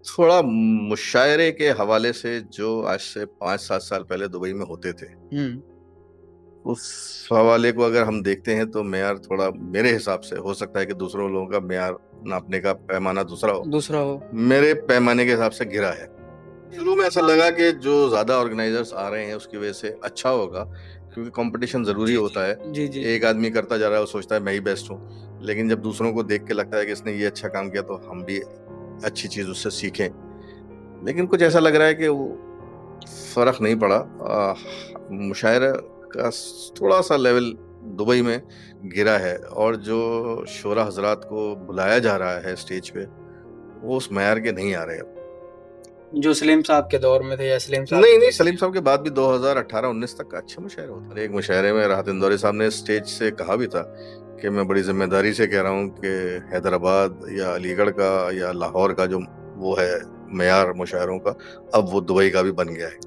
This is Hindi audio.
थोड़ा मुशायरे के हवाले से जो आज से 5-7 साल पहले दुबई में होते थे, हम्म। उस हवाले को अगर हम देखते हैं तो मेयार थोड़ा मेरे हिसाब से, हो सकता है कि दूसरों लोगों का मेयार नापने का पैमाना दूसरा हो, दूसरा हो। मेरे पैमाने के हिसाब से गिरा है। शुरू में ऐसा लगा कि जो ज्यादा ऑर्गेनाइजर्स आ रहे हैं उसकी वजह से अच्छा होगा, क्योंकि कंपटीशन जरूरी जी होता जी है। जी जी। एक आदमी करता जा रहा है, वो सोचता है मैं ही बेस्ट हूँ, लेकिन जब दूसरों को देख के लगता है कि इसने ये अच्छा काम किया तो हम भी अच्छी चीज उससे सीखें। लेकिन कुछ ऐसा लग रहा है कि वो फर्क नहीं पड़ा। मुशायरा का थोड़ा सा लेवल दुबई में गिरा है, और जो शोरा हजरात को बुलाया जा रहा है स्टेज पे, वो उस मैार के नहीं आ रहे अब। जो सलीम साहब के दौर में थे या सलीम साहब नहीं के नहीं, दौर में। सलीम साहब के बाद भी 2018-19 तक अच्छे मुशायरे होते रहे। एक मुशायरे में राहत इंदौरी साहब ने स्टेज से कहा भी था कि मैं बड़ी जिम्मेदारी से कह रहा हूँ कि हैदराबाद या अलीगढ़ का या लाहौर का जो वो है मेयार मुशायरों का, अब वो दुबई का भी बन गया है।